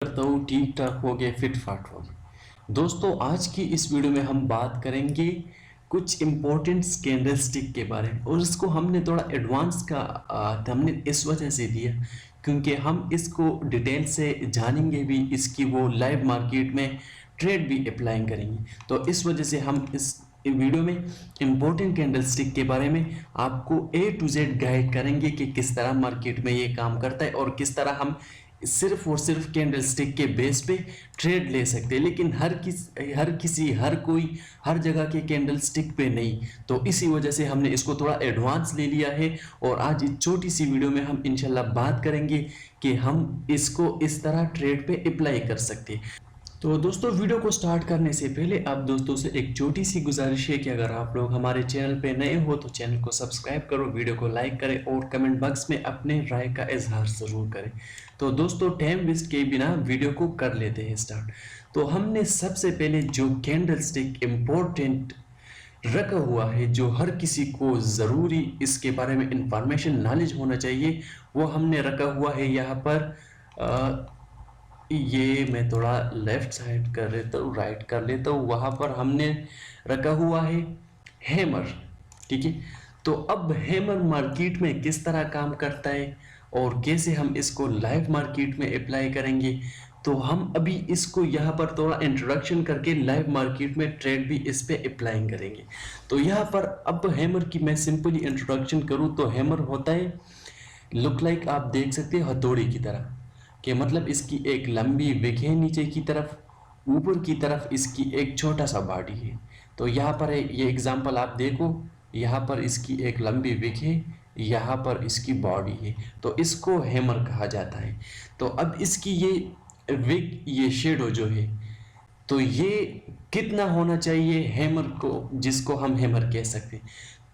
करता हूँ ठीक ठाक हो गए, फिट फाट हो गए। दोस्तों, आज की इस वीडियो में हम बात करेंगे कुछ इम्पोर्टेंट कैंडलस्टिक के बारे में, और इसको हमने थोड़ा एडवांस का हमने इस वजह से दिया क्योंकि हम इसको डिटेल से जानेंगे भी, इसकी वो लाइव मार्केट में ट्रेड भी अप्लाई करेंगे। तो इस वजह से हम इस वीडियो में इम्पोर्टेंट कैंडलस्टिक के बारे में आपको ए टू जेड गाइड करेंगे कि किस तरह मार्केट में ये काम करता है और किस तरह हम सिर्फ और सिर्फ कैंडलस्टिक के बेस पे ट्रेड ले सकते हैं, लेकिन हर कोई हर जगह के कैंडलस्टिक पे नहीं। तो इसी वजह से हमने इसको थोड़ा एडवांस ले लिया है, और आज इस छोटी सी वीडियो में हम इंशाल्लाह बात करेंगे कि हम इसको इस तरह ट्रेड पे अप्लाई कर सकते हैं। तो दोस्तों, वीडियो को स्टार्ट करने से पहले आप दोस्तों से एक छोटी सी गुजारिश है कि अगर आप लोग हमारे चैनल पे नए हो तो चैनल को सब्सक्राइब करो, वीडियो को लाइक करें और कमेंट बॉक्स में अपने राय का इजहार ज़रूर करें। तो दोस्तों, टाइम वेस्ट के बिना वीडियो को कर लेते हैं स्टार्ट। तो हमने सबसे पहले जो कैंडलस्टिक इम्पोर्टेंट रखा हुआ है, जो हर किसी को ज़रूरी इसके बारे में इंफॉर्मेशन नॉलेज होना चाहिए, वो हमने रखा हुआ है यहाँ पर। ये मैं थोड़ा लेफ्ट साइड कर लेता हूँ, राइट कर लेता हूँ। वहाँ पर हमने रखा हुआ है हैमर, ठीक है। तो अब हैमर मार्केट में किस तरह काम करता है और कैसे हम इसको लाइव मार्केट में अप्लाई करेंगे, तो हम अभी इसको यहाँ पर थोड़ा इंट्रोडक्शन करके लाइव मार्केट में ट्रेड भी इस पे अप्लाई करेंगे। तो यहाँ पर अब हैमर की मैं सिंपली इंट्रोडक्शन करूँ तो हैमर होता है, लुक लाइक आप देख सकते हैं हथौड़ी की तरह, कि मतलब इसकी एक लंबी विग है नीचे की तरफ, ऊपर की तरफ इसकी एक छोटा सा बॉडी है। तो यहाँ पर है, ये एग्जांपल आप देखो, यहाँ पर इसकी एक लंबी विग है, यहाँ पर इसकी बॉडी है, तो इसको हैमर कहा जाता है। तो अब इसकी ये विग, ये शेडो जो है, तो ये कितना होना चाहिए हैमर को, जिसको हम हैमर कह सकते हैं।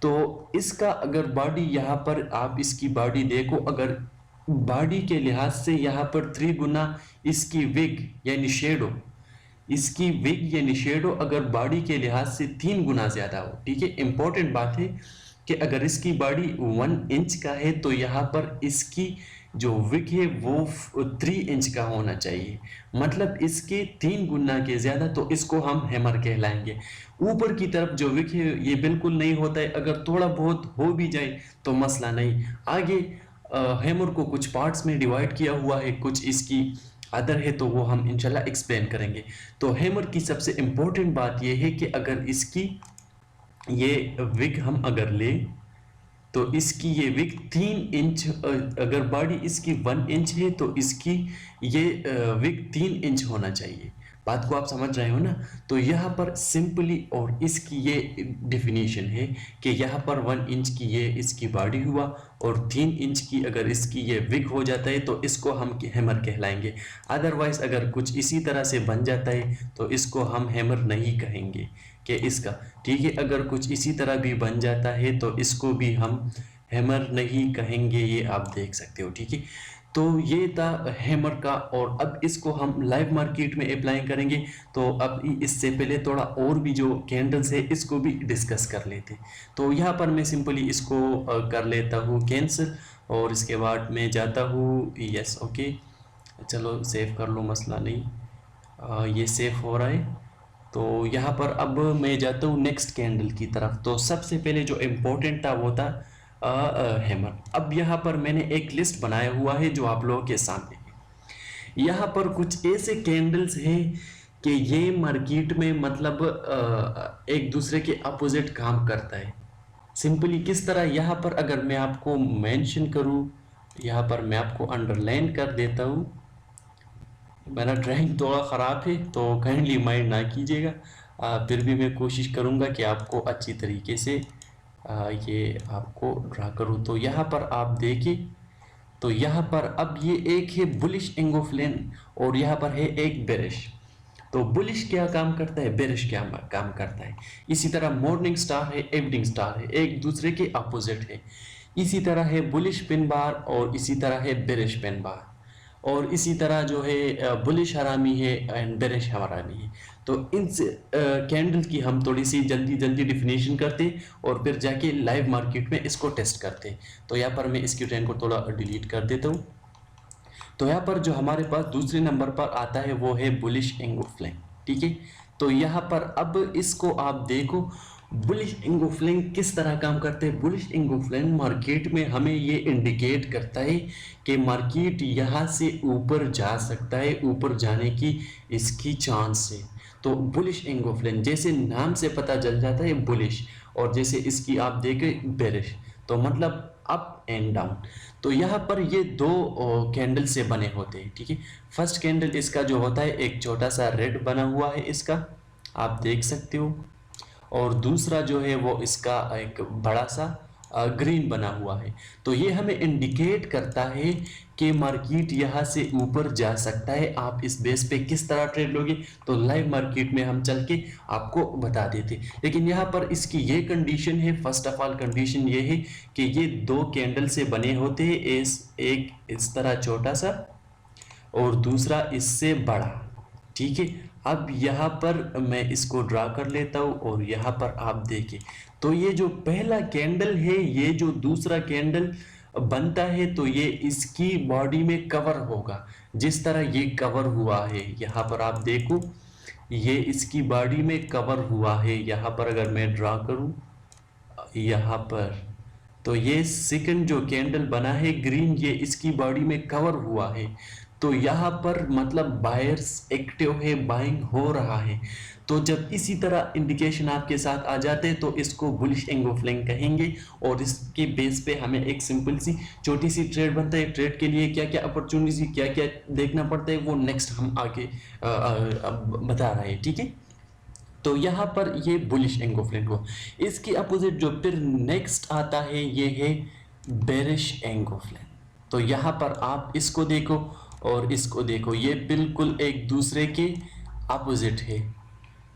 तो इसका अगर बॉडी यहाँ पर आप इसकी बॉडी देखो, अगर बॉडी के लिहाज से यहाँ पर 3 गुना इसकी विग यानी शेडो, इसकी विग यानी शेडो अगर बॉडी के लिहाज से 3 गुना ज्यादा हो, ठीक है। इंपॉर्टेंट बात है कि अगर इसकी बॉडी 1 इंच का है तो यहाँ पर इसकी जो विग है वो 3 इंच का होना चाहिए, मतलब इसके 3 गुना के ज्यादा, तो इसको हम हैमर कहलाएंगे। ऊपर की तरफ जो विग है ये बिल्कुल नहीं होता है, अगर थोड़ा बहुत हो भी जाए तो मसला नहीं। आगे हैमर को कुछ पार्ट्स में डिवाइड किया हुआ है, कुछ इसकी अदर है, तो वो हम इंशाल्लाह एक्सप्लेन करेंगे। तो हैमर की सबसे इंपॉर्टेंट बात यह है कि अगर इसकी ये विग हम अगर ले तो इसकी ये विग 3 इंच, अगर बॉडी इसकी 1 इंच है तो इसकी ये विग 3 इंच होना चाहिए। बात को आप समझ रहे हो ना। तो यहाँ पर सिंपली और इसकी ये डिफिनीशन है कि यहाँ पर 1 इंच की ये इसकी बॉडी हुआ और 3 इंच की अगर इसकी ये विग हो जाता है तो इसको हम हैमर कहलाएंगे। अदरवाइज अगर कुछ इसी तरह से बन जाता है तो इसको हम हैमर नहीं कहेंगे कि इसका, ठीक है। अगर कुछ इसी तरह भी बन जाता है तो इसको भी हम हैमर नहीं कहेंगे, ये आप देख सकते हो, ठीक है। तो ये था हैमर का, और अब इसको हम लाइव मार्केट में अप्लाई करेंगे। तो अब इससे पहले थोड़ा और भी जो कैंडल्स है इसको भी डिस्कस कर लेते। तो यहाँ पर मैं सिंपली इसको कर लेता हूँ कैंसिल, और इसके बाद मैं जाता हूँ यस, ओके, चलो सेव कर लो, मसला नहीं, ये सेव हो रहा है। तो यहाँ पर अब मैं जाता हूँ नेक्स्ट कैंडल की तरफ। तो सबसे पहले जो इम्पोर्टेंट था वो था हैमर। अब यहाँ पर मैंने एक लिस्ट बनाया हुआ है जो आप लोगों के सामने है। यहाँ पर कुछ ऐसे कैंडल्स हैं कि ये मार्केट में मतलब एक दूसरे के अपोजिट काम करता है। सिंपली किस तरह, यहाँ पर अगर मैं आपको मेंशन करूँ, यहाँ पर मैं आपको अंडरलाइन कर देता हूँ। मेरा ड्राइंग थोड़ा ख़राब है तो काइंडली माइंड ना कीजिएगा, फिर भी मैं कोशिश करूँगा कि आपको अच्छी तरीके से ये आपको ड्रा करूँ। तो यहाँ पर आप देखिए, तो यहाँ पर अब ये एक है बुलिश एंगोफ्लेन और यहाँ पर है एक बेरिश। तो बुलिश क्या काम करता है, बेरिश क्या काम करता है। इसी तरह मॉर्निंग स्टार है, इवनिंग स्टार है, एक दूसरे के अपोजिट है। इसी तरह है बुलिश पिन बार और इसी तरह है बेरिश पिन बार, और इसी तरह जो है बुलिश हरामी है एंड बेरिश हरामी है। तो इन कैंडल की हम थोड़ी सी जल्दी जल्दी डिफिनेशन करते और फिर जाके लाइव मार्केट में इसको टेस्ट करते। तो यहाँ पर मैं इसकी ट्रेन को थोड़ा डिलीट कर देता हूँ। तो यहाँ पर जो हमारे पास दूसरे नंबर पर आता है वो है बुलिश एंगोफ्लिंग, ठीक है। तो यहाँ पर अब इसको आप देखो, बुलिश एंगोफ्लिंग किस तरह काम करते हैं। बुलिश एंगोफ्लिंग मार्केट में हमें ये इंडिकेट करता है कि मार्केट यहाँ से ऊपर जा सकता है, ऊपर जाने की इसकी चांस है। तो बुलिश एंगोफ्लिंग जैसे नाम से पता चल जाता है बुलिश, और जैसे इसकी आप देखें बेरिश, तो मतलब अप एंड डाउन। तो यहाँ पर ये दो कैंडल से बने होते हैं, ठीक है। फर्स्ट कैंडल इसका जो होता है एक छोटा सा रेड बना हुआ है इसका, आप देख सकते हो, और दूसरा जो है वो इसका एक बड़ा सा ग्रीन बना हुआ है। तो ये हमें इंडिकेट करता है कि मार्केट यहाँ से ऊपर जा सकता है। आप इस बेस पे किस तरह ट्रेड लोगे, तो लाइव मार्केट में हम चल के आपको बता देते। लेकिन यहाँ पर इसकी ये कंडीशन है, फर्स्ट ऑफ ऑल कंडीशन ये है कि ये दो कैंडल से बने होते हैं, एक इस तरह छोटा सा और दूसरा इससे बड़ा, ठीक है। अब यहाँ पर मैं इसको ड्रा कर लेता हूँ और यहाँ पर आप देखें, तो ये जो पहला कैंडल है, ये जो दूसरा कैंडल बनता है, तो ये इसकी बॉडी में कवर होगा, जिस तरह ये कवर हुआ है। यहाँ पर आप देखो, ये इसकी बॉडी में कवर हुआ है। यहाँ पर अगर मैं ड्रा करूँ यहाँ पर, तो ये सेकंड जो कैंडल बना है ग्रीन, ये इसकी बॉडी में कवर हुआ है। तो यहाँ पर मतलब बायर्स एक्टिव है, बाइंग हो रहा है। तो जब इसी तरह इंडिकेशन आपके साथ आ जाते हैं तो इसको बुलिश एंगोफ्लिंग कहेंगे, और इसके बेस पे हमें एक सिंपल सी छोटी सी ट्रेड बनता है। ट्रेड के लिए क्या क्या अपॉर्चुनिटी, क्या क्या देखना पड़ता है, वो नेक्स्ट हम आगे बता रहे हैं, ठीक है। तो यहाँ पर ये बुलिश एंगोफ्लिंग हो। इसकी अपोजिट जो फिर नेक्स्ट आता है ये है बेरिश एंगोफ्लिंग। तो यहाँ पर आप इसको देखो और इसको देखो, ये बिल्कुल एक दूसरे के अपोजिट है।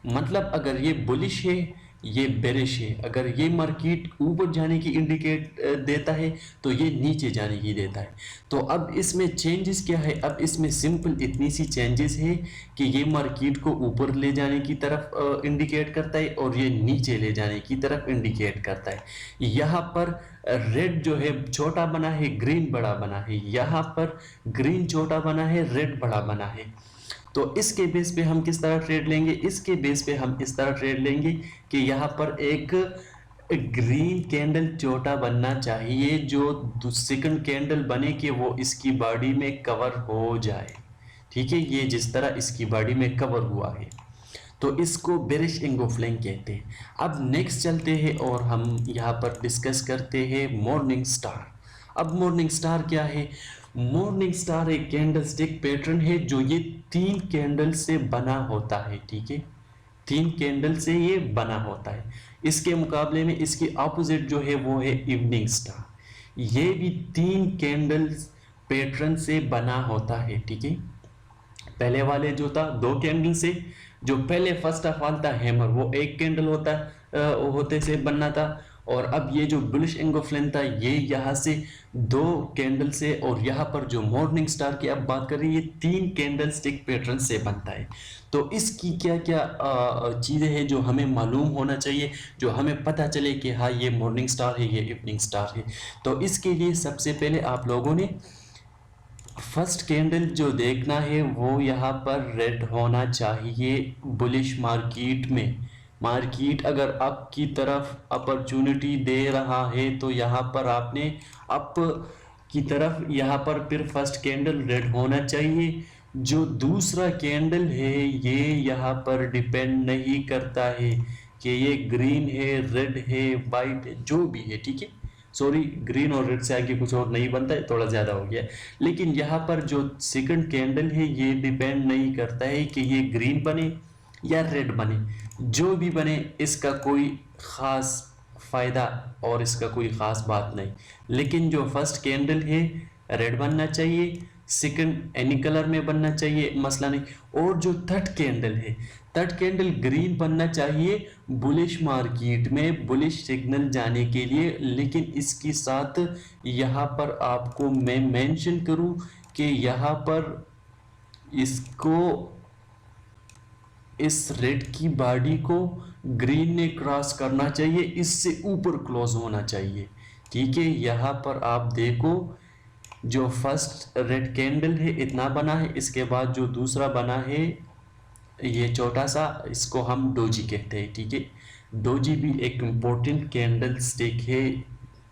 मतलब अगर ये बुलिश है, ये बेरिश है। अगर ये मार्केट ऊपर जाने की इंडिकेट देता है तो ये नीचे जाने की देता है। तो अब इसमें चेंजेस क्या है, अब इसमें सिंपल इतनी सी चेंजेस है कि ये मार्केट को ऊपर ले जाने की तरफ इंडिकेट करता है और ये नीचे ले जाने की तरफ इंडिकेट करता है। यहाँ पर रेड जो है छोटा बना है, ग्रीन बड़ा बना है। यहाँ पर ग्रीन छोटा बना है, रेड बड़ा बना है। तो इसके बेस पे हम किस तरह ट्रेड लेंगे, इसके बेस पे हम इस तरह ट्रेड लेंगे कि यहाँ पर एक ग्रीन कैंडल छोटा बनना चाहिए, जो सेकंड कैंडल बने कि वो इसकी बॉडी में कवर हो जाए, ठीक है। ये जिस तरह इसकी बॉडी में कवर हुआ है, तो इसको बेरिश एंगोफ्लिंग कहते हैं। अब नेक्स्ट चलते हैं और हम यहाँ पर डिस्कस करते हैं मॉर्निंग स्टार। अब मॉर्निंग स्टार क्या है, मॉर्निंग स्टार एक कैंडलस्टिक पैटर्न है जो ये 3 कैंडल से बना होता है, ठीक है। 3 कैंडल से ये बना होता है। इसके मुकाबले में इसकी ऑपोजिट जो है वो है इवनिंग स्टार। ये भी 3 कैंडल पैटर्न से बना होता है, ठीक है। पहले वाले जो था 2 कैंडल से, जो पहले फर्स्ट ऑफ ऑल था हैमर, वो 1 कैंडल होते से बनना था। और अब ये जो बुलिश एंगोफ्लिंग था ये यहाँ से 2 कैंडल से, और यहाँ पर जो मॉर्निंग स्टार की अब बात कर रही है 3 कैंडल स्टिक पैटर्न से बनता है। तो इसकी क्या क्या चीज़ें हैं जो हमें मालूम होना चाहिए, जो हमें पता चले कि हाँ ये मॉर्निंग स्टार है, ये इवनिंग स्टार है। तो इसके लिए सबसे पहले आप लोगों ने फर्स्ट कैंडल जो देखना है वो यहाँ पर रेड होना चाहिए। बुलिश मार्केट में, मार्केट अगर अप की तरफ अपॉर्चुनिटी दे रहा है तो यहाँ पर आपने अप की तरफ यहाँ पर फिर फर्स्ट कैंडल रेड होना चाहिए। जो दूसरा कैंडल है ये यहाँ पर डिपेंड नहीं करता है कि ये ग्रीन है, रेड है, वाइट है, जो भी है, ठीक है। सॉरी, ग्रीन और रेड से आगे कुछ और नहीं बनता है, थोड़ा ज़्यादा हो गया। लेकिन यहाँ पर जो सेकंड कैंडल है ये डिपेंड नहीं करता है कि ये ग्रीन बने या रेड बने, जो भी बने इसका कोई ख़ास फ़ायदा और इसका कोई ख़ास बात नहीं। लेकिन जो फर्स्ट कैंडल है रेड बनना चाहिए, सेकंड एनी कलर में बनना चाहिए, मसला नहीं। और जो थर्ड कैंडल है, थर्ड कैंडल ग्रीन बनना चाहिए बुलिश मार्केट में, बुलिश सिग्नल जाने के लिए। लेकिन इसके साथ यहाँ पर आपको मैं मेंशन करूँ कि यहाँ पर इसको, इस रेड की बॉडी को ग्रीन ने क्रॉस करना चाहिए, इससे ऊपर क्लोज होना चाहिए, ठीक है। यहाँ पर आप देखो जो फर्स्ट रेड कैंडल है इतना बना है, इसके बाद जो दूसरा बना है ये छोटा सा, इसको हम डोजी कहते हैं, ठीक है। डोजी भी एक इम्पोर्टेंट कैंडल स्टिक है,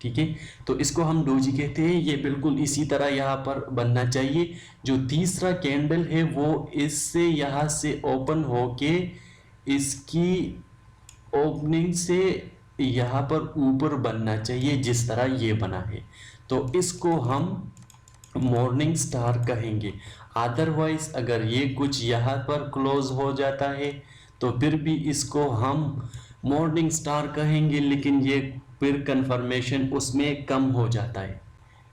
ठीक है। तो इसको हम डोजी कहते हैं। ये बिल्कुल इसी तरह यहाँ पर बनना चाहिए। जो तीसरा कैंडल है वो इससे यहाँ से ओपन होके इसकी ओपनिंग से यहाँ पर ऊपर बनना चाहिए, जिस तरह ये बना है। तो इसको हम मॉर्निंग स्टार कहेंगे। अदरवाइज अगर ये कुछ यहाँ पर क्लोज हो जाता है तो फिर भी इसको हम मॉर्निंग स्टार कहेंगे, लेकिन ये फिर कंफर्मेशन उसमें कम हो जाता है।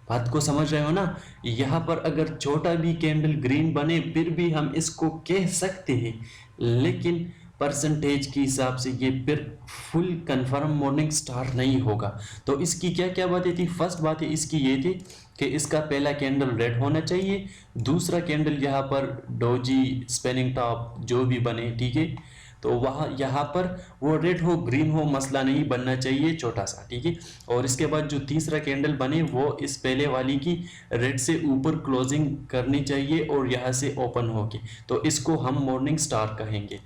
बात को समझ रहे हो ना? यहाँ पर अगर छोटा भी कैंडल ग्रीन बने फिर भी हम इसको कह सकते हैं, लेकिन परसेंटेज के हिसाब से ये फिर फुल कंफर्म मॉर्निंग स्टार नहीं होगा। तो इसकी क्या क्या बातें थी? फर्स्ट बात है इसकी ये थी कि इसका पहला कैंडल रेड होना चाहिए, दूसरा कैंडल यहाँ पर डोजी स्पिनिंग टॉप जो भी बने, ठीक है, तो वहाँ यहाँ पर वो रेड हो ग्रीन हो मसला नहीं, बनना चाहिए छोटा सा, ठीक है। और इसके बाद जो तीसरा कैंडल बने वो इस पहले वाली की रेड से ऊपर क्लोजिंग करनी चाहिए और यहाँ से ओपन होके, तो इसको हम मॉर्निंग स्टार कहेंगे।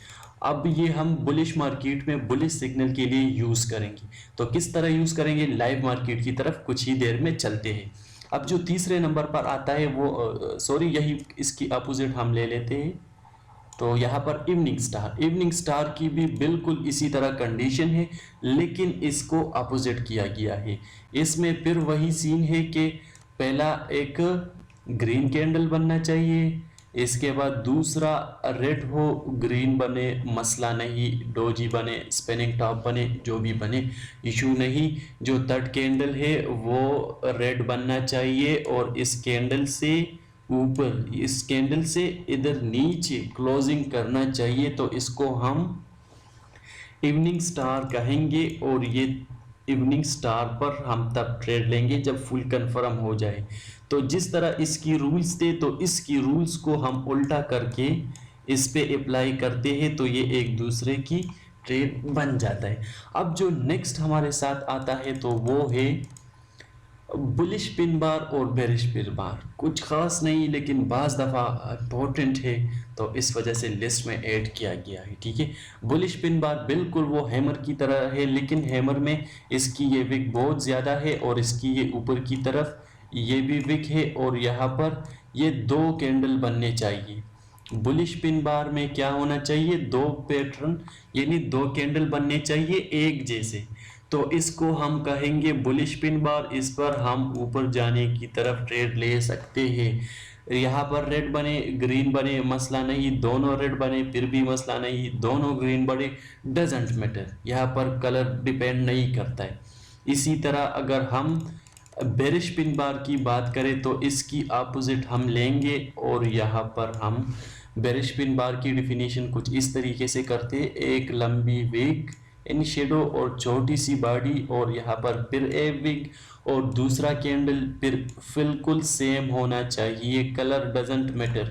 अब ये हम बुलिश मार्केट में बुलिश सिग्नल के लिए यूज करेंगे। तो किस तरह यूज करेंगे? लाइव मार्केट की तरफ कुछ ही देर में चलते हैं। अब जो तीसरे नंबर पर आता है वो यही इसकी अपोजिट हम ले लेते हैं। तो यहाँ पर इवनिंग स्टार की भी बिल्कुल इसी तरह कंडीशन है, लेकिन इसको अपोजिट किया गया है। इसमें फिर वही सीन है कि पहला एक ग्रीन कैंडल बनना चाहिए, इसके बाद दूसरा रेड हो ग्रीन बने मसला नहीं, डोजी बने स्पिनिंग टॉप बने, जो भी बने इशू नहीं। जो थर्ड कैंडल है वो रेड बनना चाहिए और इस कैंडल से ऊपर, इस कैंडल से इधर नीचे क्लोजिंग करना चाहिए, तो इसको हम इवनिंग स्टार कहेंगे। और ये इवनिंग स्टार पर हम तब ट्रेड लेंगे जब फुल कंफर्म हो जाए। तो जिस तरह इसकी रूल्स थे तो इसकी रूल्स को हम उल्टा करके इस पे अप्लाई करते हैं, तो ये एक दूसरे की ट्रेड बन जाता है। अब जो नेक्स्ट हमारे साथ आता है तो वो है बुलिश पिन बार और बेरिश पिन बार। कुछ खास नहीं, लेकिन बाज़ दफ़ा इम्पोर्टेंट है, तो इस वजह से लिस्ट में ऐड किया गया है, ठीक है। बुलिश पिन बार बिल्कुल वो हैमर की तरह है, लेकिन हैमर में इसकी ये विक बहुत ज़्यादा है और इसकी ये ऊपर की तरफ ये भी विक है, और यहाँ पर ये दो कैंडल बनने चाहिए। बुलिश पिन बार में क्या होना चाहिए? दो पैटर्न यानी दो कैंडल बनने चाहिए एक जैसे, तो इसको हम कहेंगे बुलिश पिन बार। इस पर हम ऊपर जाने की तरफ ट्रेड ले सकते हैं। यहाँ पर रेड बने ग्रीन बने मसला नहीं, दोनों रेड बने फिर भी मसला नहीं, दोनों ग्रीन बने डजेंट मैटर, यहाँ पर कलर डिपेंड नहीं करता है। इसी तरह अगर हम बेरिश पिन बार की बात करें तो इसकी अपोजिट हम लेंगे, और यहाँ पर हम बेरिश पिन बार की डिफिनीशन कुछ इस तरीके से करते हैं। एक लंबी विग इन शेडो और छोटी सी बॉडी, और यहाँ पर फिर ए विग और दूसरा कैंडल फिर बिल्कुल सेम होना चाहिए, कलर डजेंट मैटर।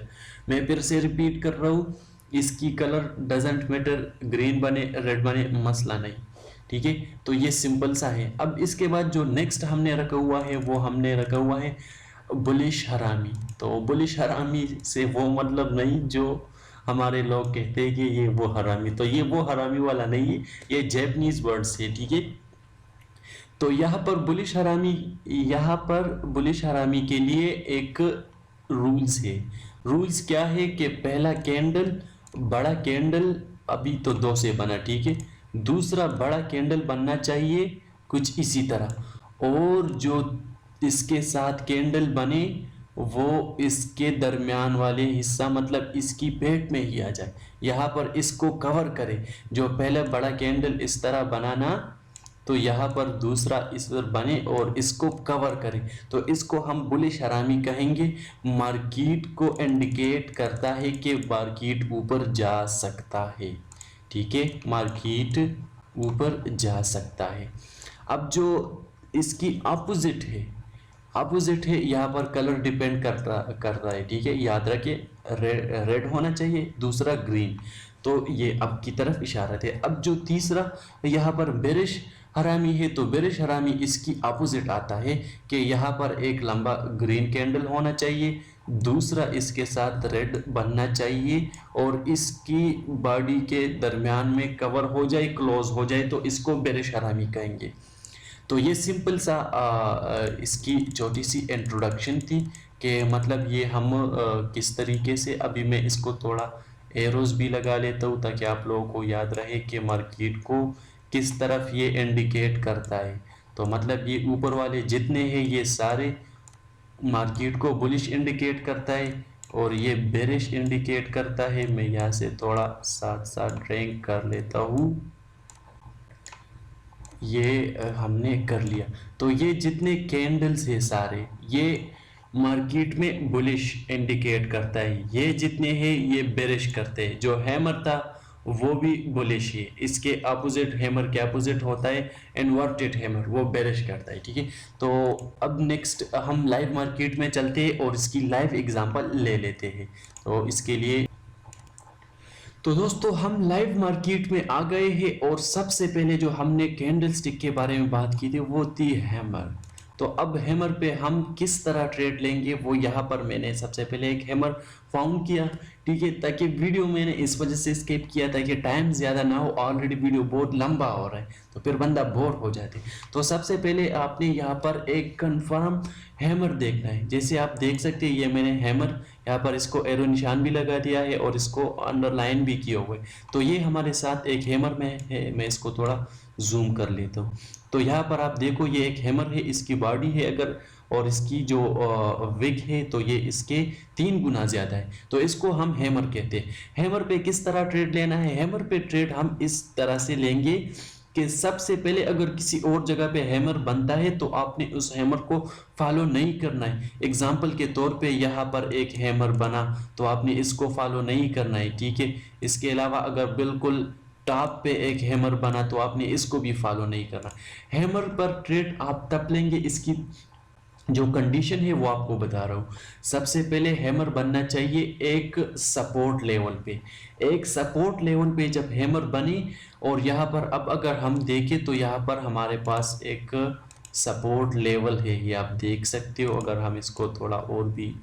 मैं फिर से रिपीट कर रहा हूँ, इसकी कलर डजेंट मैटर, ग्रीन बने रेड बने मसला नहीं, ठीक है। तो ये सिंपल सा है। अब इसके बाद जो नेक्स्ट हमने रखा हुआ है वो हमने रखा हुआ है बुलिश हरामी। तो बुलिश हरामी से वो मतलब नहीं जो हमारे लोग कहते हैं कि ये वो हरामी, तो ये वो हरामी वाला नहीं है, ये जैपनीज वर्ड्स है, ठीक है। तो यहाँ पर बुलिश हरामी के लिए एक रूल्स है। रूल्स क्या है कि पहला कैंडल बड़ा कैंडल अभी तो दो से बना, ठीक है, दूसरा बड़ा कैंडल बनना चाहिए कुछ इसी तरह, और जो इसके साथ कैंडल बने वो इसके दरमियान वाले हिस्सा मतलब इसकी पेट में ही आ जाए, यहाँ पर इसको कवर करे। जो पहले बड़ा कैंडल इस तरह बनाना, तो यहाँ पर दूसरा इस पर बने और इसको कवर करे, तो इसको हम बुलिश हरामी कहेंगे। मार्केट को इंडिकेट करता है कि मार्केट ऊपर जा सकता है, ठीक है, मार्केट ऊपर जा सकता है। अब जो इसकी अपोजिट है यहाँ पर कलर डिपेंड करता है, ठीक है, याद रखिए रेड होना चाहिए, दूसरा ग्रीन, तो ये अब की तरफ इशारत है। अब जो तीसरा यहाँ पर बेरिश हरामी है तो बेरिश हरामी इसकी अपोजिट आता है कि यहाँ पर एक लंबा ग्रीन कैंडल होना चाहिए, दूसरा इसके साथ रेड बनना चाहिए और इसकी बॉडी के दरमियान में कवर हो जाए, क्लोज हो जाए, तो इसको बेरिश हरामी कहेंगे। तो ये सिंपल सा इसकी छोटी सी इंट्रोडक्शन थी कि मतलब ये हम किस तरीके से, अभी मैं इसको थोड़ा एरोज भी लगा लेता हूँ ताकि आप लोगों को याद रहे कि मार्केट को किस तरफ ये इंडिकेट करता है। तो मतलब ये ऊपर वाले जितने हैं ये सारे मार्केट को बुलिश इंडिकेट करता है और ये बेरिश इंडिकेट करता है। मैं यहाँ से थोड़ा साथ साथ ड्राइंग कर लेता हूँ, ये हमने कर लिया। तो ये जितने कैंडल्स है सारे ये मार्केट में बुलिश इंडिकेट करता है, ये जितने हैं ये बेरिश करते हैं। जो हैमर था वो भी बुलिश है, इसके अपोजिट हैमर के अपोजिट होता है इन्वर्टेड हैमर, वो बेरिश करता है। ठीक है, तो अब नेक्स्ट हम लाइव मार्केट में चलते हैं और इसकी लाइव एग्जांपल ले लेते हैं। तो इसके लिए तो दोस्तों हम लाइव मार्केट में आ गए हैं और सबसे पहले जो हमने कैंडल स्टिक के बारे में बात की थी वो थी हैमर। तो अब हैमर पे हम किस तरह ट्रेड लेंगे वो यहाँ पर मैंने सबसे पहले एक हैमर फाउंड किया। ठीक है, ताकि वीडियो मैंने इस वजह से स्किप किया था कि टाइम ज़्यादा ना हो, ऑलरेडी वीडियो बहुत लंबा हो रहा है तो फिर बंदा बोर हो जाते। तो सबसे पहले आपने यहाँ पर एक कंफर्म हैमर देखना है। जैसे आप देख सकते हैं ये मैंने हैमर यहाँ पर इसको एरो निशान भी लगा दिया है और इसको अंडरलाइन भी किया हुआ है। तो ये हमारे साथ एक हैमर में है, मैं इसको थोड़ा जूम कर लेता हूँ। तो यहाँ पर आप देखो ये एक हैमर है, इसकी बॉडी है अगर और इसकी जो विग है तो ये इसके 3 गुना ज़्यादा है, तो इसको हम हैमर कहते हैं। हैमर पे किस तरह ट्रेड लेना है? हैमर पे ट्रेड हम इस तरह से लेंगे कि सबसे पहले अगर किसी और जगह पे हैमर बनता है तो आपने उस हैमर को फॉलो नहीं करना है। एग्जाम्पल के तौर पे यहाँ पर एक हैमर बना तो आपने इसको फॉलो नहीं करना है। ठीक है, इसके अलावा अगर बिल्कुल टॉप पे एक हैमर बना तो आपने इसको भी फॉलो नहीं करना। हैमर पर ट्रेड आप तब लेंगे, इसकी जो कंडीशन है वो आपको बता रहा हूँ। सबसे पहले हैमर बनना चाहिए एक सपोर्ट लेवल पे। एक सपोर्ट लेवल पे जब हैमर बने और यहाँ पर अब अगर हम देखें तो यहाँ पर हमारे पास एक सपोर्ट लेवल है, ये आप देख सकते हो। अगर हम इसको थोड़ा और भी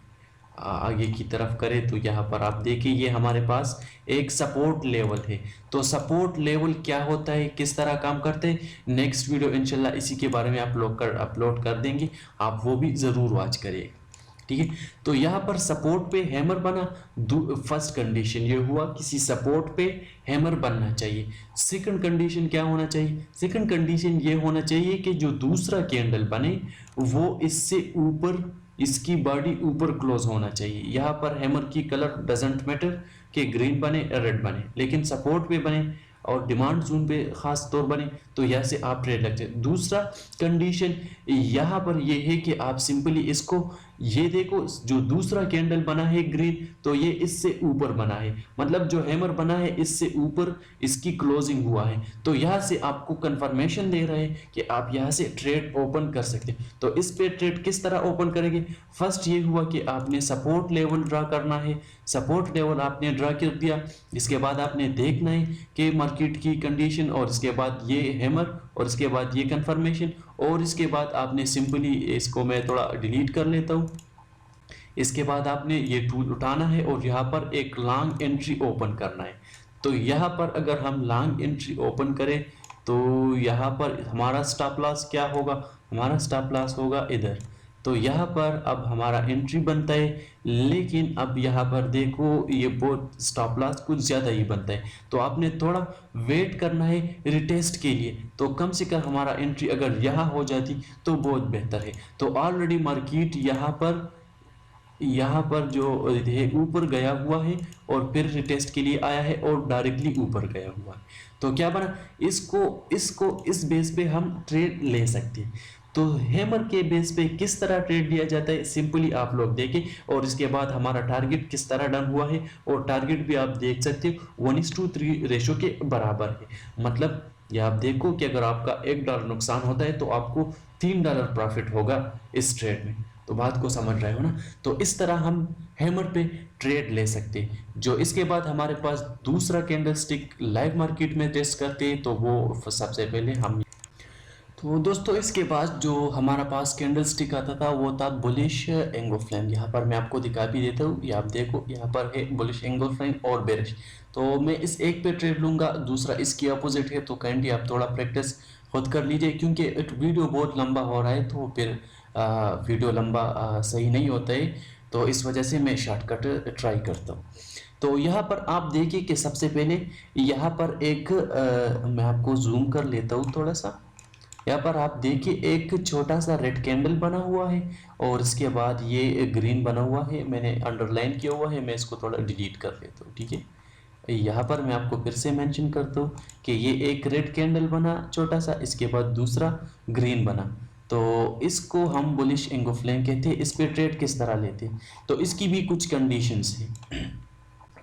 आगे की तरफ करें तो यहाँ पर आप देखिए ये हमारे पास एक सपोर्ट लेवल है। तो सपोर्ट लेवल क्या होता है, किस तरह काम करते हैं, नेक्स्ट वीडियो इंशाल्लाह इसी के बारे में अपलोड कर देंगे, आप वो भी ज़रूर वॉच करिएगा। ठीक है, तो यहाँ पर सपोर्ट पे हैमर बना। फर्स्ट कंडीशन ये हुआ किसी सपोर्ट पे हैमर बनना चाहिए। सेकंड कंडीशन क्या होना चाहिए? सेकंड कंडीशन ये होना चाहिए कि जो दूसरा कैंडल बने वो इससे ऊपर, इसकी बॉडी ऊपर क्लोज होना चाहिए। यहाँ पर हैमर की कलर डजेंट मैटर कि ग्रीन बने रेड बने, लेकिन सपोर्ट पे बने और डिमांड जोन पे खास तौर बने तो यहाँ से आप ट्रेड लगते हैं। दूसरा कंडीशन यहाँ पर ये है कि आप सिंपली इसको ये देखो, जो दूसरा कैंडल बना है ग्रीन तो ये इससे ऊपर बना है, मतलब जो हैमर बना है इससे ऊपर इसकी क्लोजिंग हुआ है। तो यहाँ से आपको कंफर्मेशन दे रहे हैं कि आप यहाँ से ट्रेड ओपन कर सकते हैं। तो इस पे ट्रेड किस तरह ओपन करेंगे? फर्स्ट ये हुआ कि आपने सपोर्ट लेवल ड्रा करना है। सपोर्ट लेवल आपने ड्रा कर दिया, इसके बाद आपने देखना है कि मार्केट की कंडीशन और इसके बाद ये हैमर और इसके बाद ये कंफर्मेशन और इसके बाद आपने सिंपली इसको मैं थोड़ा डिलीट कर लेता हूँ। इसके बाद आपने ये टूल उठाना है और यहाँ पर एक लॉन्ग एंट्री ओपन करना है। तो यहाँ पर अगर हम लॉन्ग एंट्री ओपन करें तो यहाँ पर हमारा स्टॉप लॉस क्या होगा? हमारा स्टॉप लॉस होगा इधर। तो यहाँ पर अब हमारा एंट्री बनता है, लेकिन अब यहाँ पर देखो ये बहुत स्टॉप लॉस कुछ ज़्यादा ही बनता है। तो आपने थोड़ा वेट करना है रिटेस्ट के लिए। तो कम से कम हमारा एंट्री अगर यहाँ हो जाती तो बहुत बेहतर है। तो ऑलरेडी मार्केट यहाँ पर जो है ऊपर गया हुआ है और फिर रिटेस्ट के लिए आया है और डायरेक्टली ऊपर गया हुआ है। तो क्या बना, इसको इस बेस पे हम ट्रेड ले सकते हैं। तो हैमर के बेस पे किस तरह ट्रेड लिया जाता है सिंपली आप लोग देखें और इसके बाद हमारा टारगेट किस तरह डन हुआ है और टारगेट भी आप देख सकते हो 1:3 रेशो के बराबर है। मतलब ये आप देखो कि अगर आपका $1 नुकसान होता है तो आपको $3 प्रॉफिट होगा इस ट्रेड में। तो बात को समझ रहे हो ना? तो इस तरह हम हैमर पे ट्रेड ले सकते हैं। जो इसके बाद हमारे पास दूसरा कैंडल स्टिक लाइव मार्केट में टेस्ट करते हैं तो वो सबसे पहले हम तो दोस्तों इसके बाद जो हमारा पास कैंडल स्टिक आता था वो था बुलिश एंगोफ्लेम। यहाँ पर मैं आपको दिखा भी देता हूँ, ये आप देखो यहाँ पर है बुलिश एंगोफ्लेम और बेरिश। तो मैं इस एक पे ट्रेड लूँगा, दूसरा इसकी अपोजिट है, तो काइंडली आप थोड़ा प्रैक्टिस खुद कर लीजिए, क्योंकि वीडियो बहुत लंबा हो रहा है तो फिर वीडियो लंबा सही नहीं होता है, तो इस वजह से मैं शॉर्टकट ट्राई करता हूँ। तो यहाँ पर आप देखिए कि सबसे पहले यहाँ पर एक मैं आपको जूम कर लेता हूँ थोड़ा सा। यहाँ पर आप देखिए एक छोटा सा रेड कैंडल बना हुआ है और इसके बाद ये ग्रीन बना हुआ है, मैंने अंडरलाइन किया हुआ है, मैं इसको थोड़ा डिलीट कर लेता हूँ, ठीक है। यहाँ पर मैं आपको फिर से मेंशन करता हूँ कि ये एक रेड कैंडल बना छोटा सा, इसके बाद दूसरा ग्रीन बना, तो इसको हम बुलिश एंगोफ्लेम कहते हैं। इस पे ट्रेड किस तरह लेते हैं, तो इसकी भी कुछ कंडीशंस है।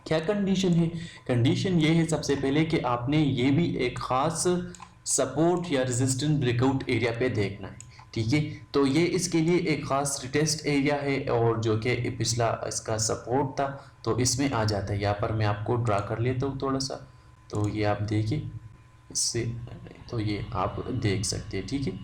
क्या कंडीशन है? कंडीशन ये है सबसे पहले कि आपने ये भी एक ख़ास सपोर्ट या रेजिस्टेंट ब्रेकआउट एरिया पे देखना है, ठीक है। तो ये इसके लिए एक ख़ास रिटेस्ट एरिया है और जो कि पिछला इसका सपोर्ट था, तो इसमें आ जाता है। यहाँ पर मैं आपको ड्रा कर लेता हूँ थोड़ा सा, तो ये आप देखिए इससे, तो ये आप देख सकते हैं, ठीक है।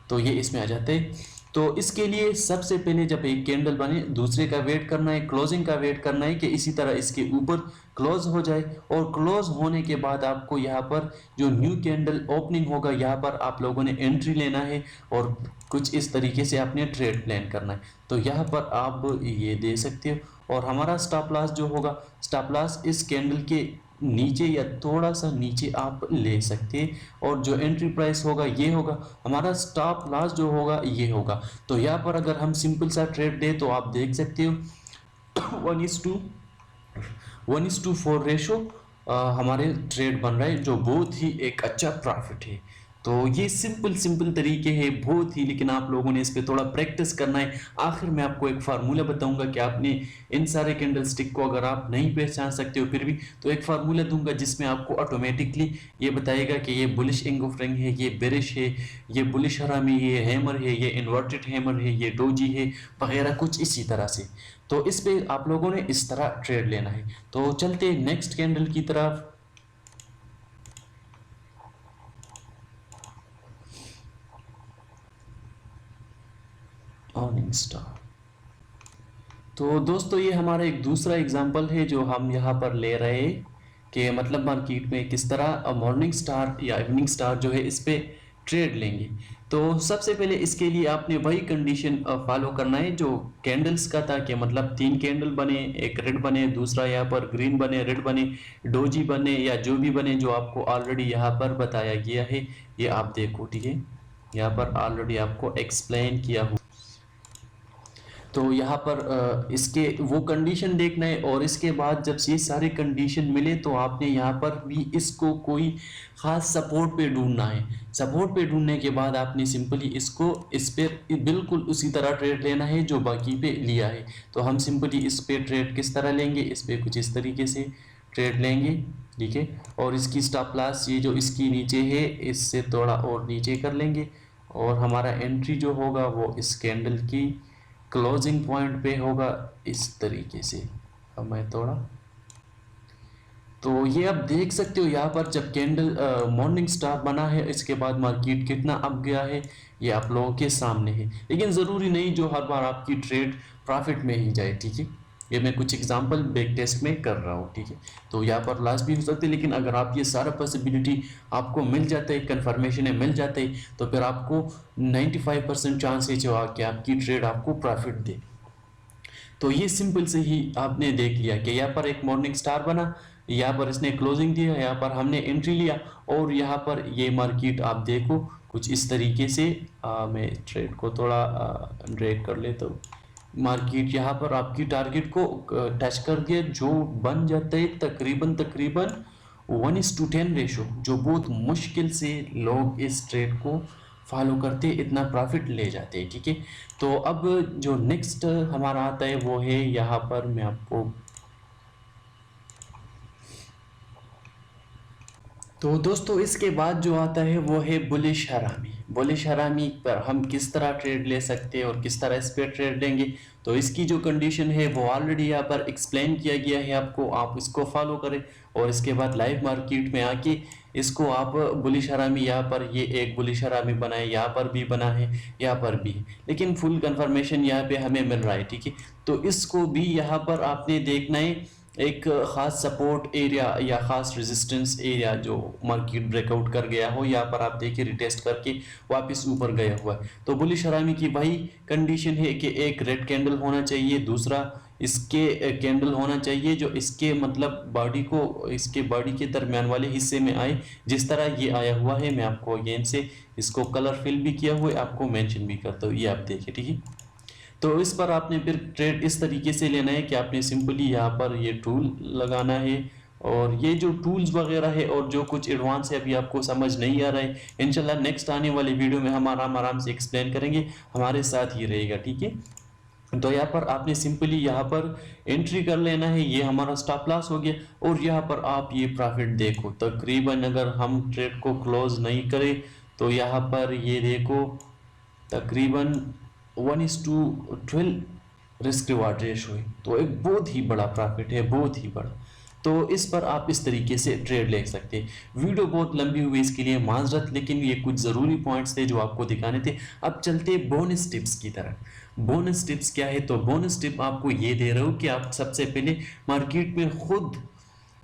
तो ये इसमें आ जाते हैं। तो इसके लिए सबसे पहले जब एक कैंडल बने, दूसरे का वेट करना है, क्लोजिंग का वेट करना है कि इसी तरह इसके ऊपर क्लोज हो जाए, और क्लोज होने के बाद आपको यहाँ पर जो न्यू कैंडल ओपनिंग होगा, यहाँ पर आप लोगों ने एंट्री लेना है और कुछ इस तरीके से आपने ट्रेड प्लान करना है। तो यहाँ पर आप ये दे सकते हो, और हमारा स्टॉप लॉस जो होगा, स्टॉप लॉस इस कैंडल के नीचे या थोड़ा सा नीचे आप ले सकते हैं, और जो एंट्री प्राइस होगा ये होगा, हमारा स्टॉप लॉस जो होगा ये होगा। तो यहाँ पर अगर हम सिंपल सा ट्रेड दें तो आप देख सकते हो 1:4 रेशो हमारे ट्रेड बन रहा है, जो बहुत ही एक अच्छा प्रॉफिट है। तो ये सिंपल तरीके हैं बहुत ही, लेकिन आप लोगों ने इस पे थोड़ा प्रैक्टिस करना है। आखिर में आपको एक फार्मूला बताऊंगा कि आपने इन सारे कैंडल स्टिक को अगर आप नहीं पहचान सकते हो फिर भी, तो एक फार्मूला दूंगा जिसमें आपको ऑटोमेटिकली ये बताएगा कि ये बुलिश एंगोफ्रेंग है, ये बेरिश है, ये बुलिश हरामी है, ये हैमर है, ये इन्वर्टेड हैमर है, ये डोजी है वगैरह, कुछ इसी तरह से। तो इस पे आप लोगों ने इस तरह ट्रेड लेना है। तो चलते नेक्स्ट कैंडल की तरफ। Morning star. तो दोस्तों ये हमारा एक दूसरा एग्जांपल है जो हम यहाँ पर ले रहे हैं कि मतलब मार्केट में किस तरह मॉर्निंग स्टार या इवनिंग स्टार जो है इस पे ट्रेड लेंगे। तो सबसे पहले इसके लिए आपने वही कंडीशन फॉलो करना है जो कैंडल्स का था, कि मतलब 3 कैंडल बने, एक रेड बने, दूसरा यहाँ पर ग्रीन बने, रेड बने, डोजी बने, या जो भी बने जो आपको ऑलरेडी यहाँ पर बताया गया है, ये आप देखो, ठीक है। यहाँ पर ऑलरेडी आपको एक्सप्लेन किया हुआ। तो यहाँ पर इसके वो कंडीशन देखना है, और इसके बाद जब ये सारे कंडीशन मिले तो आपने यहाँ पर भी इसको कोई ख़ास सपोर्ट पे ढूंढना है। सपोर्ट पे ढूंढने के बाद आपने सिंपली इसको इस पर बिल्कुल उसी तरह ट्रेड लेना है जो बाकी पे लिया है। तो हम सिंपली इस पे ट्रेड किस तरह लेंगे, इस पे कुछ इस तरीके से ट्रेड लेंगे, ठीक है। और इसकी स्टॉप लॉस ये जो इसकी नीचे है इससे थोड़ा और नीचे कर लेंगे, और हमारा एंट्री जो होगा वो इस कैंडल की क्लोजिंग पॉइंट पे होगा इस तरीके से। अब मैं थोड़ा, तो ये आप देख सकते हो यहाँ पर जब कैंडल मॉर्निंग स्टार बना है, इसके बाद मार्केट कितना अप गया है ये आप लोगों के सामने है। लेकिन ज़रूरी नहीं जो हर बार आपकी ट्रेड प्रॉफिट में ही जाए, ठीक है। ये मैं कुछ एग्जांपल बैक टेस्ट में कर रहा हूँ, ठीक है। तो यहाँ पर लॉस भी हो सकते हैं, लेकिन अगर आप ये सारा पॉसिबिलिटी आपको मिल जाता है, कन्फर्मेशन मिल जाता है, तो फिर आपको 95% चांस है जो कि आपकी ट्रेड आपको प्रॉफिट दे। तो ये सिंपल से ही आपने देख लिया कि यहाँ पर एक मॉर्निंग स्टार बना, यहाँ पर इसने क्लोजिंग दिया, यहाँ पर हमने एंट्री लिया, और यहाँ पर ये मार्केट आप देखो कुछ इस तरीके से। मैं ट्रेड को थोड़ा ड्रैग कर लेता हूँ। मार्केट यहाँ पर आपकी टारगेट को टच कर दिया, जो बन जाता है तकरीबन 1:10 रेशो, जो बहुत मुश्किल से लोग इस ट्रेड को फॉलो करते इतना प्रॉफिट ले जाते हैं, ठीक है। तो अब जो नेक्स्ट हमारा आता है वो है, यहाँ पर मैं आपको, तो दोस्तों इसके बाद जो आता है वो है बुलिश हरामी। बुलिश हरामी पर हम किस तरह ट्रेड ले सकते हैं और किस तरह इस पर ट्रेड लेंगे, तो इसकी जो कंडीशन है वो ऑलरेडी यहाँ पर एक्सप्लेन किया गया है आपको, आप इसको फॉलो करें और इसके बाद लाइव मार्केट में आके इसको आप बुलिश हरामी यहाँ पर ये एक बुलिश हरामी बना है, यहाँ पर भी बना है, यहाँ पर भी है, लेकिन फुल कंफर्मेशन यहाँ पे हमें मिल रहा है। ठीक है, तो इसको भी यहाँ पर आपने देखना है एक ख़ास सपोर्ट एरिया या ख़ास रेजिस्टेंस एरिया जो मार्केट ब्रेकआउट कर गया हो, यहाँ पर आप देखिए रिटेस्ट करके वापस ऊपर गया हुआ है। तो बुलिश हरामी की वही कंडीशन है कि एक रेड कैंडल होना चाहिए, दूसरा इसके कैंडल होना चाहिए जो इसके मतलब बॉडी को, इसके बॉडी के दरमियान वाले हिस्से में आए, जिस तरह ये आया हुआ है। मैं आपको अगेन से इसको कलर फिल भी किया हुआ है, आपको मेंशन भी करता हूँ, ये आप देखिए। ठीक है, तो इस पर आपने फिर ट्रेड इस तरीके से लेना है कि आपने सिंपली यहाँ पर ये टूल लगाना है, और ये जो टूल्स वगैरह है और जो कुछ एडवांस है अभी आपको समझ नहीं आ रहा है, इंशाल्लाह नेक्स्ट आने वाले वीडियो में हम आराम से एक्सप्लेन करेंगे, हमारे साथ ही रहेगा। ठीक है, तो यहाँ पर आपने सिंपली यहाँ पर एंट्री कर लेना है, ये हमारा स्टॉप लॉस हो गया, और यहाँ पर आप ये प्रॉफिट देखो तकरीबन अगर हम ट्रेड को क्लोज नहीं करें तो यहाँ पर ये देखो तकरीबन 1:12 रिस्क रिवार्ड रेशो है, तो एक बहुत ही बड़ा प्रॉफिट है, बहुत ही बड़ा। तो इस पर आप इस तरीके से ट्रेड ले सकते हैं। वीडियो बहुत लंबी हुई इसके लिए माजरत, लेकिन ये कुछ ज़रूरी पॉइंट्स थे जो आपको दिखाने थे। अब चलते बोनस टिप्स की तरफ। बोनस टिप्स क्या है, तो बोनस टिप आपको ये दे रहा हूँ कि आप सबसे पहले मार्केट में खुद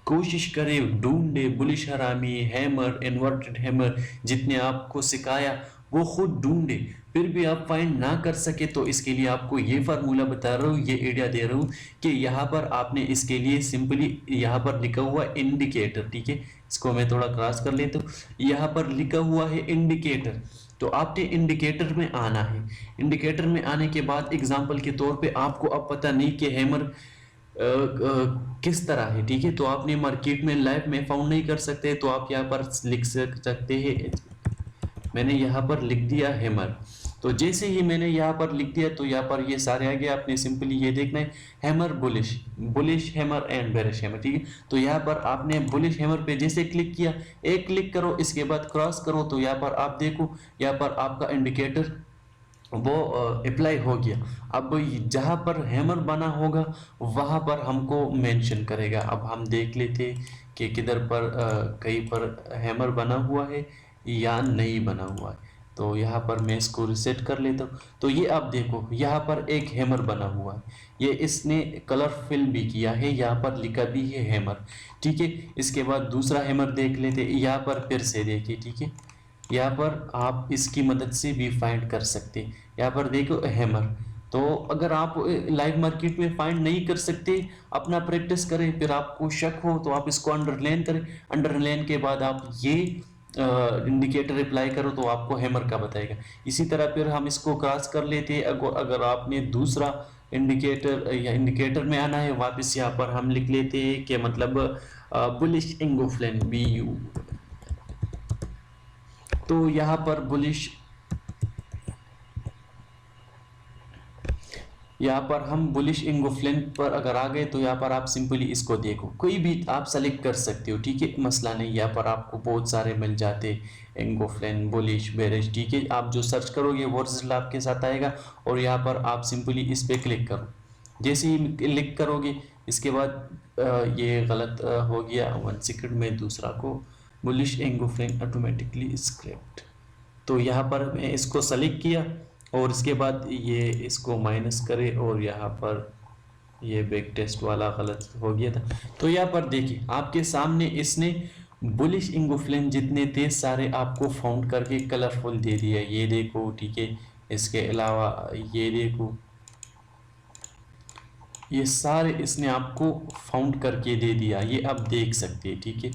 कोशिश करें, ढूंढे बुलिश हरामी, हैमर, इन्वर्टेड हैमर, जितने आपको सिखाया वो खुद ढूंढे, फिर भी आप फाइंड ना कर सके तो इसके लिए आपको ये फार्मूला बता रहा हूँ, ये आइडिया दे रहा हूँ कि यहाँ पर आपने इसके लिए सिंपली यहाँ पर लिखा हुआ इंडिकेटर। ठीक है, इसको मैं थोड़ा क्रॉस कर लेता हूँ, यहाँ पर लिखा हुआ है इंडिकेटर, तो आपने इंडिकेटर में आना है। इंडिकेटर में आने के बाद एग्जाम्पल के तौर पे आपको अब पता नहीं कि हैमर किस तरह है। ठीक है, तो आपने मार्केट में लाइव में फाउंड नहीं कर सकते, तो आप यहाँ पर लिख सकते हैं, मैंने यहाँ पर लिख दिया हैमर। तो जैसे ही मैंने यहाँ पर लिख दिया तो यहाँ पर ये सारे आ गया, आपने सिंपली ये देखना है hammer bullish, bullish hammer and bearish hammer. ठीक है, तो यहाँ पर आपने बुलिश हैमर पे जैसे क्लिक किया, एक क्लिक करो, इसके बाद क्रॉस करो, तो यहाँ पर आप देखो यहाँ पर आपका इंडिकेटर वो अप्लाई हो गया। अब जहाँ पर हैमर बना होगा वहाँ पर हमको मेंशन करेगा। अब हम देख लेते कि किधर पर कहीं पर हैमर बना हुआ है या नहीं बना हुआ है। तो यहाँ पर मैं इसको रिसेट कर लेता हूँ, तो ये आप देखो यहाँ पर एक हैमर बना हुआ है, ये इसने कलर फिल भी किया है, यहाँ पर लिखा भी है हैमर। ठीक है, इसके बाद दूसरा हैमर देख लेते, यहाँ पर फिर से देखिए। ठीक है, यहाँ पर आप इसकी मदद से भी फाइंड कर सकते हैं, यहाँ पर देखो हैमर। तो अगर आप लाइव मार्केट में फाइंड नहीं कर सकते, अपना प्रैक्टिस करें, फिर आपको शक हो तो आप इसको अंडरलाइन करें, अंडरलाइन के बाद आप ये इंडिकेटर अप्लाई करो तो आपको हैमर का बताएगा। इसी तरह फिर हम इसको क्रॉस कर लेते हैं। अगर आपने दूसरा इंडिकेटर या इंडिकेटर में आना है वापस, यहाँ पर हम लिख लेते हैं कि मतलब बुलिश इंगोफ्लेन BU, तो यहाँ पर बुलिश, यहाँ पर हम बुलिश इंगोफ्लेन पर अगर आ गए तो यहाँ पर आप सिंपली इसको देखो, कोई भी आप सेलेक्ट कर सकते हो। ठीक है, मसला नहीं, यहाँ पर आपको बहुत सारे मिल जाते, इंगोफ्लेन, बुलिश, बेरिश। ठीक है, आप जो सर्च करोगे वो रिजल्ट आपके साथ आएगा, और यहाँ पर आप सिंपली इस पर क्लिक करो। जैसे ही क्लिक करोगे इसके बाद ये गलत हो गया, 1 सेकंड में दूसरा को, बुलिश इंगोफ्लेन ऑटोमेटिकली स्क्रिप्ट, तो यहाँ पर मैं इसको सेलेक्ट किया और इसके बाद ये इसको माइनस करे, और यहाँ पर ये बैक टेस्ट वाला गलत हो गया था। तो यहाँ पर देखिए आपके सामने इसने बुलिश इंगोफ्लेन जितने थे सारे आपको फाउंड करके कलरफुल दे दिया, ये देखो। ठीक है, इसके अलावा ये देखो, ये सारे इसने आपको फाउंड करके दे दिया, ये आप देख सकते हैं। ठीक है,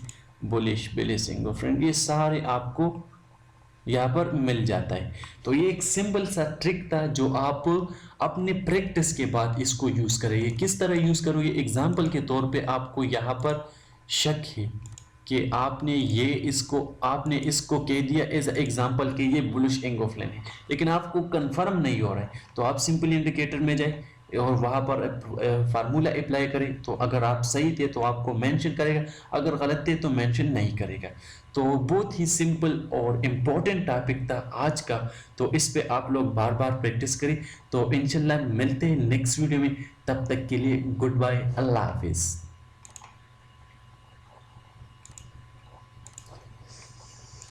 बुलिश, बेरिश, इंगोफ्लेन, ये सारे आपको यहाँ पर मिल जाता है। तो ये एक सिंपल सा ट्रिक था जो आप अपने प्रैक्टिस के बाद इसको यूज़ करेंगे। किस तरह यूज़ करोगे, एग्जाम्पल के तौर पे आपको यहाँ पर शक है कि आपने इसको कह दिया एज एग्जाम्पल कि ये बुलिश इंगोफ्लेन है, लेकिन आपको कंफर्म नहीं हो रहा है, तो आप सिंपली इंडिकेटर में जाए, और वहाँ पर फार्मूला अप्लाई करें, तो अगर आप सही थे तो आपको मेंशन करेगा, अगर गलत थे तो मेंशन नहीं करेगा। तो बहुत ही सिंपल और इम्पोर्टेंट टॉपिक था आज का, तो इस पे आप लोग बार बार प्रैक्टिस करें। तो इंशाल्लाह मिलते हैं नेक्स्ट वीडियो में, तब तक के लिए गुड बाय, अल्लाह हाफिज़।